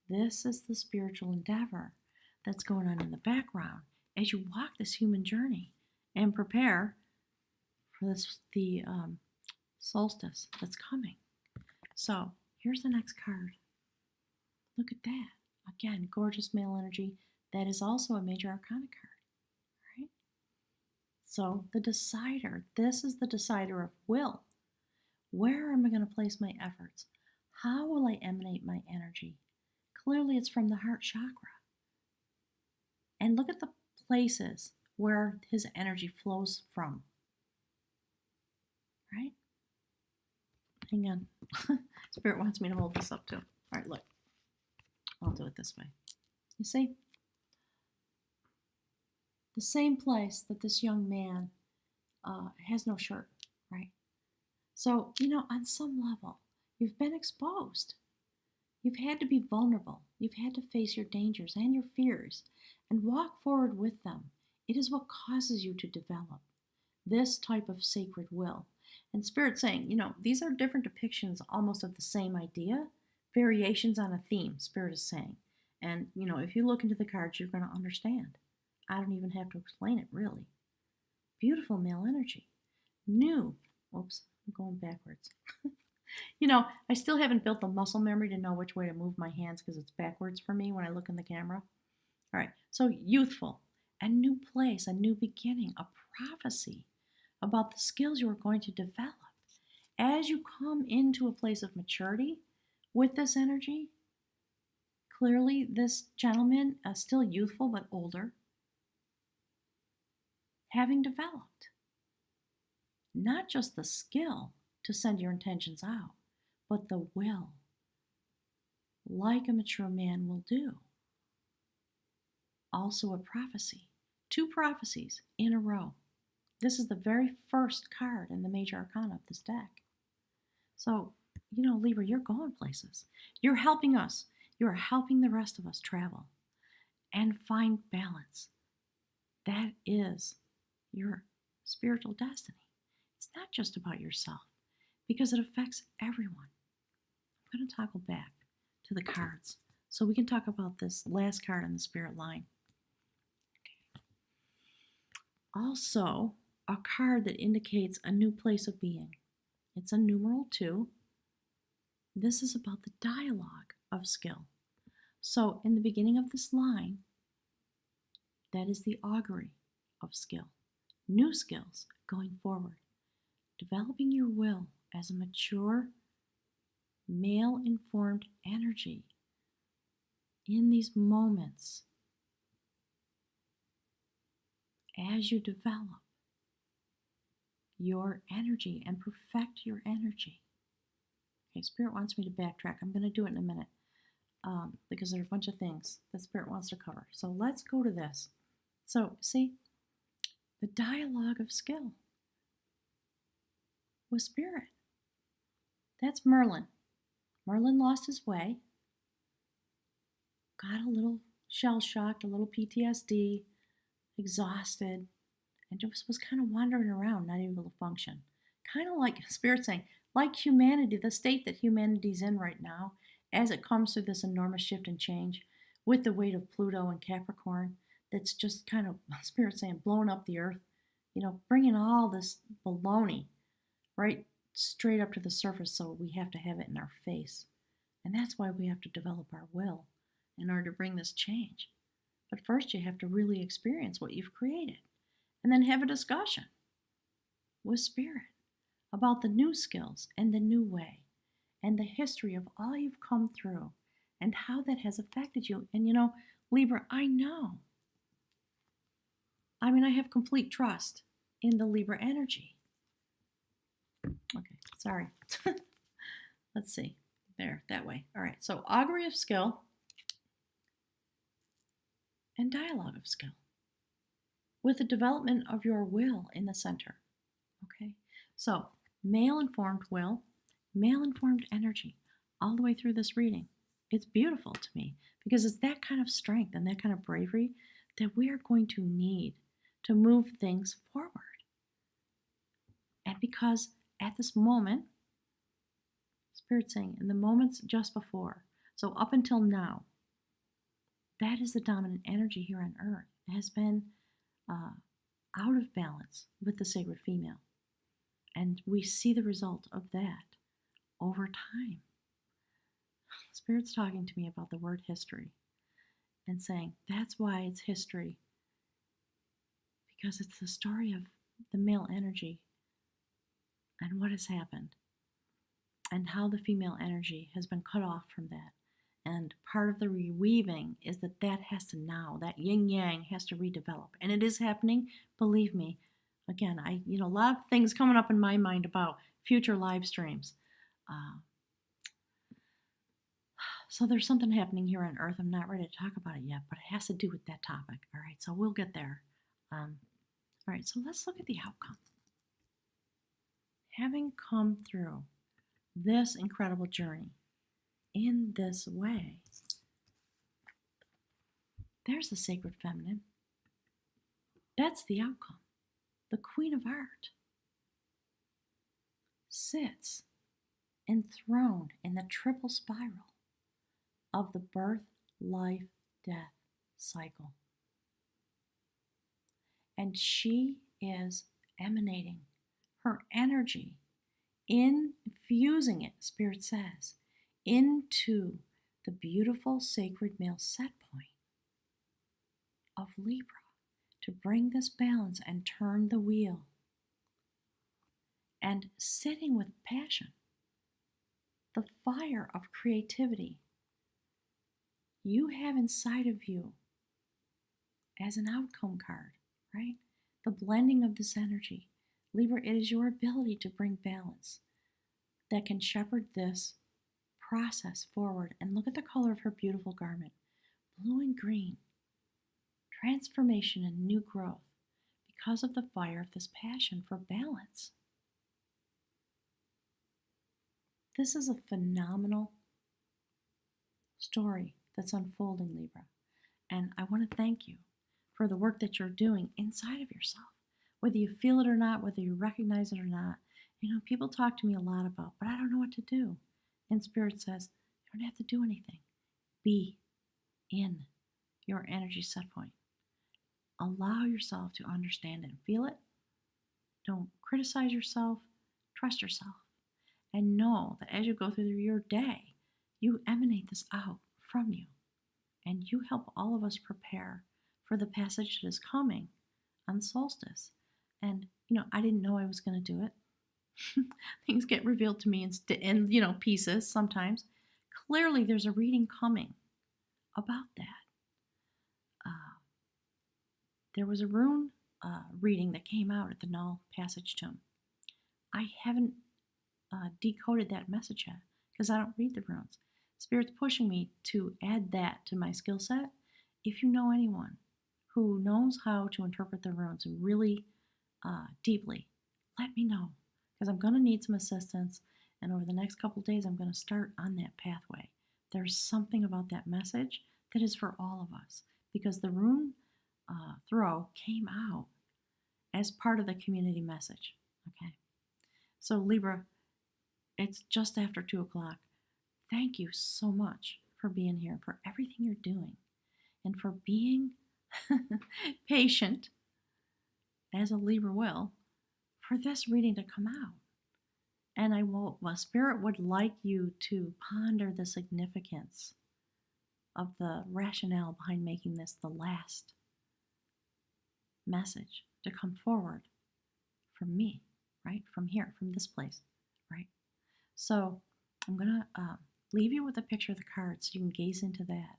This is the spiritual endeavor that's going on in the background as you walk this human journey and prepare for the solstice that's coming. So here's the next card. Look at that. Again, gorgeous male energy. That is also a major arcana card. Right? So the decider. This is the decider of will. Where am I going to place my efforts? How will I emanate my energy? Clearly it's from the heart chakra. And look at the places where his energy flows from. Right? Hang on. Spirit wants me to hold this up too. All right, look. I'll do it this way. You see? The same place that this young man has no shirt, right? So, on some level, you've been exposed. You've had to be vulnerable. You've had to face your dangers and your fears and walk forward with them. It is what causes you to develop this type of sacred will. And Spirit's saying, these are different depictions almost of the same idea, variations on a theme, Spirit is saying. And, if you look into the cards, you're going to understand. I don't even have to explain it, really. Beautiful male energy. New. Oops, I'm going backwards. I still haven't built the muscle memory to know which way to move my hands because it's backwards for me when I look in the camera. All right, so youthful, a new place, a new beginning, a prophecy about the skills you are going to develop. As you come into a place of maturity with this energy, clearly this gentleman, still youthful but older, having developed not just the skill to send your intentions out, but the will, like a mature man will do. also a prophecy. 2 prophecies in a row. This is the very first card in the major arcana of this deck. So, Libra, you're going places. You're helping us. You're helping the rest of us travel and find balance. That is your spiritual destiny. It's not just about yourself because it affects everyone. I'm going to toggle back to the cards so we can talk about this last card in the spirit line. Okay. Also, a card that indicates a new place of being. It's a numeral 2. This is about the dialogue of skill. So, in the beginning of this line, that is the augury of skill. New skills going forward. Developing your will as a mature, male-informed energy in these moments as you develop your energy and perfect your energy. Okay, Spirit wants me to backtrack. I'm going to do it in a minute because there are a bunch of things that Spirit wants to cover. So let's go to this. So, see, the dialogue of skill with Spirit. That's Merlin. Merlin lost his way, got a little shell-shocked, a little PTSD, exhausted, and just was kind of wandering around, not able to function. Kind of like Spirit saying, like humanity, the state that humanity's in right now, as it comes through this enormous shift and change with the weight of Pluto and Capricorn, that's just kind of, Spirit saying, blowing up the earth, bringing all this baloney right straight up to the surface, so we have to have it in our face. And that's why we have to develop our will in order to bring this change. But first you have to really experience what you've created and then have a discussion with Spirit about the new skills and the new way and the history of all you've come through and how that has affected you. And Libra, I know. I mean, I have complete trust in the Libra energy. Okay, sorry. Let's see. There, that way. All right, so augury of skill and dialogue of skill with the development of your will in the center. Okay, so male-informed will, male-informed energy, all the way through this reading. It's beautiful to me because it's that kind of strength and that kind of bravery that we are going to need to move things forward. And because at this moment, Spirit saying, in the moments just before, so up until now, that is the dominant energy here on Earth. It has been out of balance with the sacred female. And we see the result of that over time. Spirit's talking to me about the word history and saying that's why it's history, because it's the story of the male energy and what has happened and how the female energy has been cut off from that. And part of the reweaving is that has to now, that yin-yang has to redevelop. And it is happening, believe me. Again, a lot of things coming up in my mind about future live streams. So there's something happening here on Earth. I'm not ready to talk about it yet, but it has to do with that topic. All right, so we'll get there. All right, so let's look at the outcome. Having come through this incredible journey in this way, there's the sacred feminine. That's the outcome. The Queen of Art sits enthroned in the triple spiral of the birth, life, death cycle. And she is emanating her energy, infusing it, Spirit says, into the beautiful sacred male set point of Libra to bring this balance and turn the wheel. And sitting with passion, the fire of creativity you have inside of you as an outcome card, right? The blending of this energy. Libra, it is your ability to bring balance that can shepherd this process forward. And look at the color of her beautiful garment. Blue and green. transformation and new growth because of the fire of this passion for balance. This is a phenomenal story that's unfolding, Libra. And I want to thank you for the work that you're doing inside of yourself. Whether you feel it or not, whether you recognize it or not, people talk to me a lot about, but I don't know what to do. And Spirit says, you don't have to do anything. Be in your energy set point. Allow yourself to understand and feel it. Don't criticize yourself. Trust yourself. And know that as you go through your day, you emanate this out from you. And you help all of us prepare for the passage that is coming on the solstice. And, I didn't know I was going to do it. Things get revealed to me in pieces sometimes. Clearly, there's a reading coming about that. There was a rune reading that came out at the Null Passage Tomb. I haven't decoded that message yet because I don't read the runes. Spirit's pushing me to add that to my skill set. If you know anyone who knows how to interpret the runes really deeply, let me know because I'm going to need some assistance. And over the next couple days, I'm going to start on that pathway. There's something about that message that is for all of us because the rune throw came out as part of the community message. Okay. So Libra, it's just after 2 o'clock. Thank you so much for being here, for everything you're doing, and for being patient, as a Libra will, for this reading to come out. And Spirit would like you to ponder the significance of the rationale behind making this the last message to come forward from me, right? From here, from this place, right? So I'm going to leave you with a picture of the cards so you can gaze into that.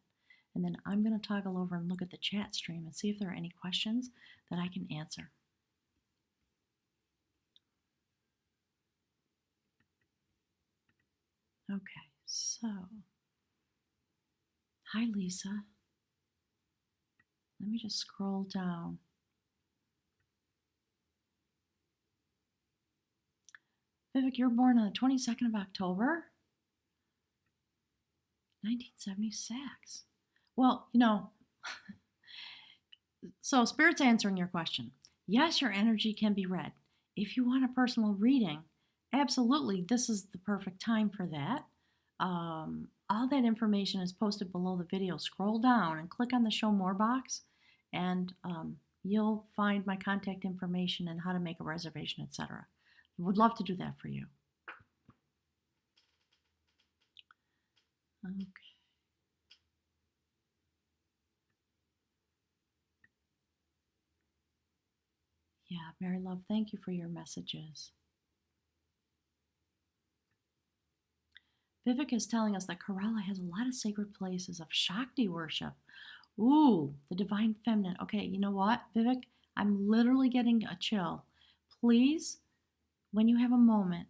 And then I'm going to toggle over and look at the chat stream and see if there are any questions that I can answer. Okay, so, hi Lisa. Let me just scroll down. Vivek, you're born on the 22nd of October, 1976. Well, so Spirit's answering your question. Yes, your energy can be read. If you want a personal reading, absolutely, this is the perfect time for that. All that information is posted below the video. Scroll down and click on the Show More box, and you'll find my contact information and how to make a reservation, etc. Would love to do that for you. Okay. Yeah, Mary Love, thank you for your messages. Vivek is telling us that Kerala has a lot of sacred places of Shakti worship. Ooh, the divine feminine. Okay, you know what, Vivek? I'm literally getting a chill. Please, when you have a moment,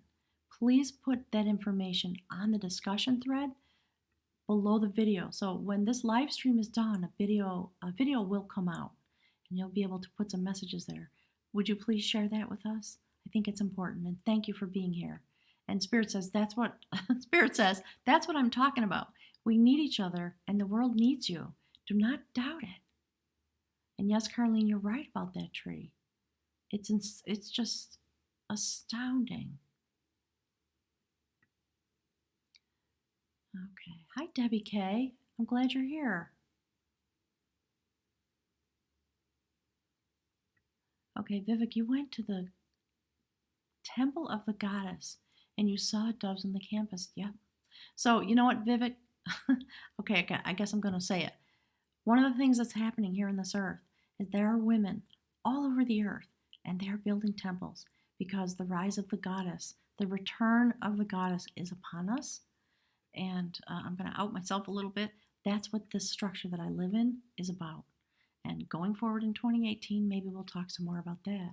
please put that information on the discussion thread below the video. So when this live stream is done, a video will come out and you'll be able to put some messages there. Would you please share that with us? I think it's important, and thank you for being here. And Spirit says that's what I'm talking about. We need each other and the world needs you. Do not doubt it. And yes, Carlene, you're right about that tree. It's just astounding. Okay. Hi, Debbie K. I'm glad you're here. Okay, Vivek, you went to the Temple of the Goddess and you saw doves on the campus. Yep. So, you know what, Vivek? Okay, I guess I'm going to say it. One of the things that's happening here on this earth is there are women all over the earth and they're building temples because the rise of the goddess, the return of the goddess is upon us. And I'm going to out myself a little bit. That's what this structure that I live in is about. And going forward in 2018, maybe we'll talk some more about that.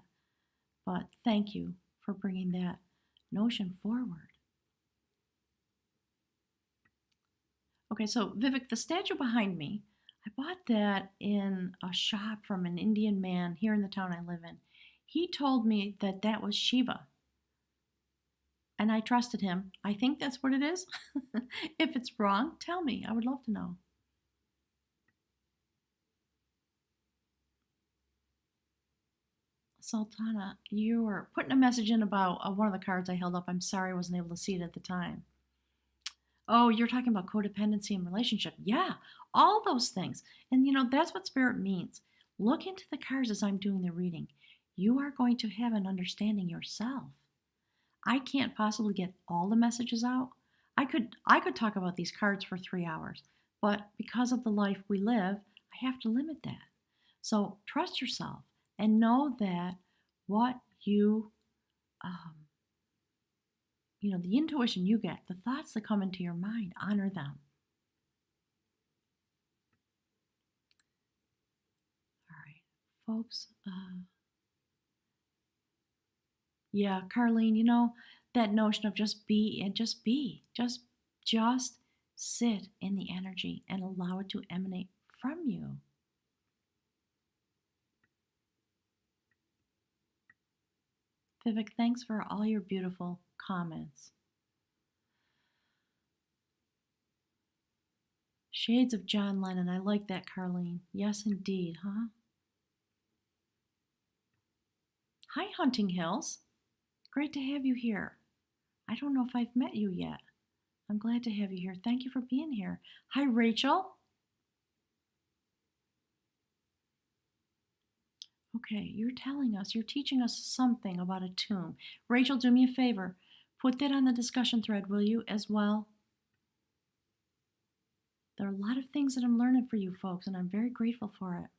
But thank you for bringing that notion forward. Okay, so Vivek, the statue behind me, I bought that in a shop from an Indian man here in the town I live in. He told me that that was Shiva, and I trusted him. I think that's what it is. If it's wrong, tell me. I would love to know. Sultana, you were putting a message in about one of the cards I held up. I'm sorry I wasn't able to see it at the time. Oh, you're talking about codependency and relationship. Yeah, all those things. And that's what spirit means. Look into the cards as I'm doing the reading. You are going to have an understanding yourself. I can't possibly get all the messages out. I could talk about these cards for 3 hours, but because of the life we live, I have to limit that. So trust yourself and know that what um, the intuition you get, the thoughts that come into your mind, honor them. All right, folks. Yeah, Carlene, that notion of just be and just be, just sit in the energy and allow it to emanate from you. Vivek, thanks for all your beautiful comments. Shades of John Lennon. I like that, Carlene. Yes, indeed, huh? Hi, Hunting Hills. Great to have you here. I don't know if I've met you yet. I'm glad to have you here. Thank you for being here. Hi, Rachel. Okay, you're teaching us something about a tomb. Rachel, do me a favor. Put that on the discussion thread, will you, as well? There are a lot of things that I'm learning for you folks, and I'm very grateful for it.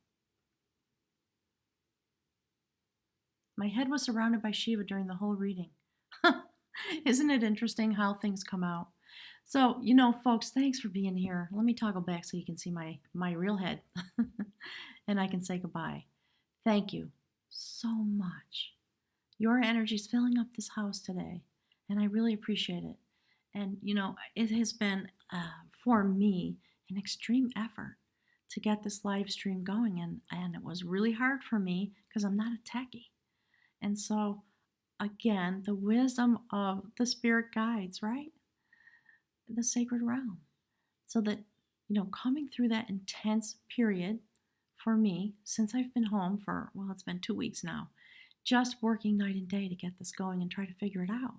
My head was surrounded by Shiva during the whole reading. Isn't it interesting how things come out? So, folks, thanks for being here. Let me toggle back so you can see my real head. And I can say goodbye. Thank you so much. Your energy is filling up this house today, and I really appreciate it. And, it has been, for me, an extreme effort to get this live stream going, and it was really hard for me because I'm not a techie. And so, again, the wisdom of the spirit guides, right? The sacred realm. So that, coming through that intense period for me, since I've been home for, well, it's been 2 weeks now, just working night and day to get this going and try to figure it out.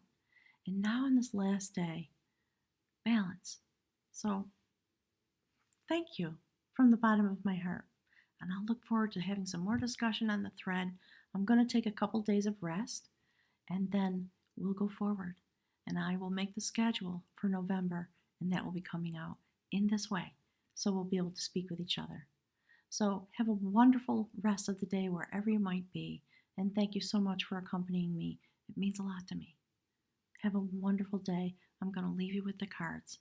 And now in this last day, balance. So thank you from the bottom of my heart. And I'll look forward to having some more discussion on the thread. I'm going to take a couple days of rest, and then we'll go forward. And I will make the schedule for November, and that will be coming out in this way. So we'll be able to speak with each other. So have a wonderful rest of the day wherever you might be. And thank you so much for accompanying me. It means a lot to me. Have a wonderful day. I'm going to leave you with the cards.